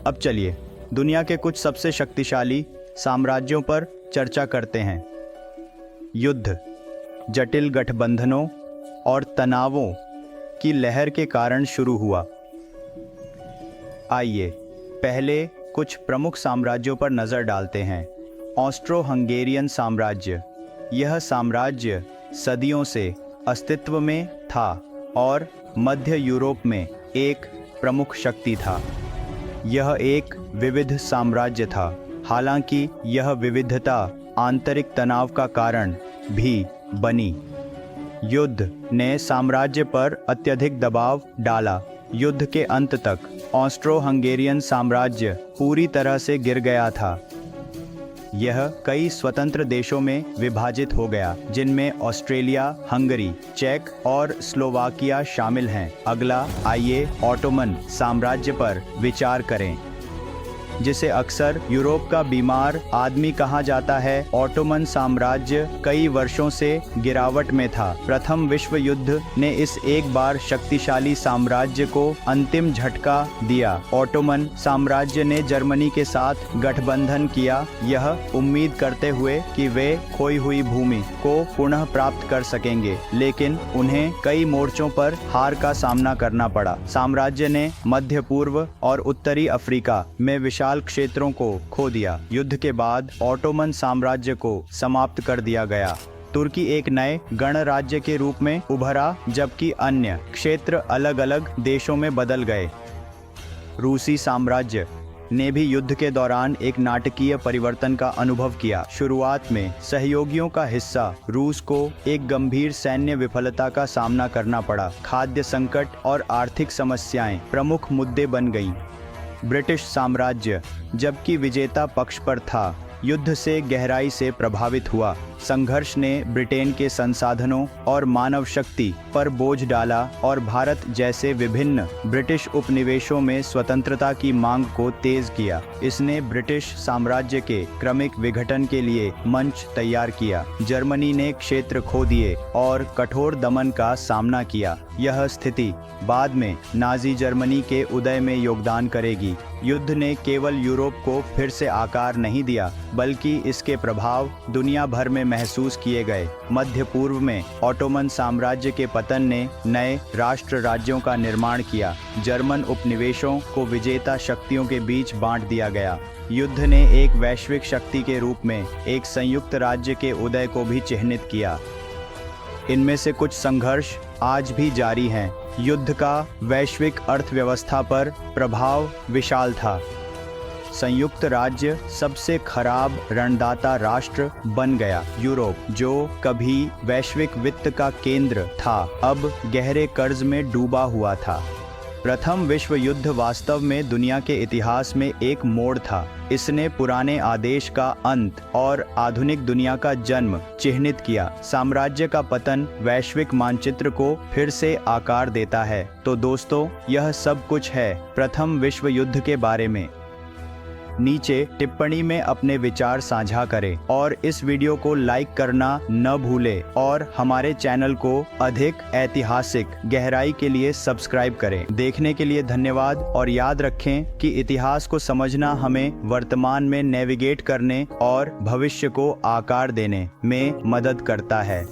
अब चलिए दुनिया के कुछ सबसे शक्तिशाली साम्राज्यों पर चर्चा करते हैं। युद्ध, जटिल गठबंधनों और तनावों की लहर के कारण शुरू हुआ। आइए पहले कुछ प्रमुख साम्राज्यों पर नज़र डालते हैं। ऑस्ट्रो हंगेरियन साम्राज्य। यह साम्राज्य सदियों से अस्तित्व में था और मध्य यूरोप में एक प्रमुख शक्ति था। यह एक विविध साम्राज्य था, हालांकि यह विविधता आंतरिक तनाव का कारण भी बनी। युद्ध ने साम्राज्य पर अत्यधिक दबाव डाला। युद्ध के अंत तक ऑस्ट्रो हंगेरियन साम्राज्य पूरी तरह से गिर गया था। यह कई स्वतंत्र देशों में विभाजित हो गया, जिनमें ऑस्ट्रेलिया, हंगरी, चेक और स्लोवाकिया शामिल हैं। अगला आइए ऑटोमन साम्राज्य पर विचार करें, जिसे अक्सर यूरोप का बीमार आदमी कहा जाता है। ऑटोमन साम्राज्य कई वर्षों से गिरावट में था। प्रथम विश्व युद्ध ने इस एक बार शक्तिशाली साम्राज्य को अंतिम झटका दिया। ऑटोमन साम्राज्य ने जर्मनी के साथ गठबंधन किया, यह उम्मीद करते हुए कि वे खोई हुई भूमि को पुनः प्राप्त कर सकेंगे, लेकिन उन्हें कई मोर्चों पर हार का सामना करना पड़ा। साम्राज्य ने मध्य पूर्व और उत्तरी अफ्रीका में विशाल क्षेत्रों को खो दिया। युद्ध के बाद ऑटोमन साम्राज्य को समाप्त कर दिया गया। तुर्की एक नए गणराज्य के रूप में उभरा, जबकि अन्य क्षेत्र अलग अलग देशों में बदल गए। रूसी साम्राज्य ने भी युद्ध के दौरान एक नाटकीय परिवर्तन का अनुभव किया। शुरुआत में सहयोगियों का हिस्सा रूस को एक गंभीर सैन्य विफलता का सामना करना पड़ा। खाद्य संकट और आर्थिक समस्याएं प्रमुख मुद्दे बन गईं। ब्रिटिश साम्राज्य, जबकि विजेता पक्ष पर था, युद्ध से गहराई से प्रभावित हुआ। संघर्ष ने ब्रिटेन के संसाधनों और मानव शक्ति पर बोझ डाला और भारत जैसे विभिन्न ब्रिटिश उपनिवेशों में स्वतंत्रता की मांग को तेज किया। इसने ब्रिटिश साम्राज्य के क्रमिक विघटन के लिए मंच तैयार किया। जर्मनी ने क्षेत्र खो दिए और कठोर दमन का सामना किया। यह स्थिति बाद में नाजी जर्मनी के उदय में योगदान करेगी। युद्ध ने केवल यूरोप को फिर से आकार नहीं दिया, बल्कि इसके प्रभाव दुनिया भर में महसूस किए गए। मध्य पूर्व में ऑटोमन साम्राज्य के पतन ने नए राष्ट्र राज्यों का निर्माण किया। जर्मन उपनिवेशों को विजेता शक्तियों के बीच बांट दिया गया। युद्ध ने एक वैश्विक शक्ति के रूप में एक संयुक्त राज्य के उदय को भी चिह्नित किया। इनमें से कुछ संघर्ष आज भी जारी हैं। युद्ध का वैश्विक अर्थव्यवस्था पर प्रभाव विशाल था। संयुक्त राज्य सबसे खराब ऋणदाता राष्ट्र बन गया। यूरोप, जो कभी वैश्विक वित्त का केंद्र था, अब गहरे कर्ज में डूबा हुआ था। प्रथम विश्व युद्ध वास्तव में दुनिया के इतिहास में एक मोड़ था। इसने पुराने आदेश का अंत और आधुनिक दुनिया का जन्म चिह्नित किया। साम्राज्य का पतन वैश्विक मानचित्र को फिर से आकार देता है। तो दोस्तों, यह सब कुछ है प्रथम विश्व युद्ध के बारे में। नीचे टिप्पणी में अपने विचार साझा करें और इस वीडियो को लाइक करना न भूलें और हमारे चैनल को अधिक ऐतिहासिक गहराई के लिए सब्सक्राइब करें। देखने के लिए धन्यवाद और याद रखें कि इतिहास को समझना हमें वर्तमान में नेविगेट करने और भविष्य को आकार देने में मदद करता है।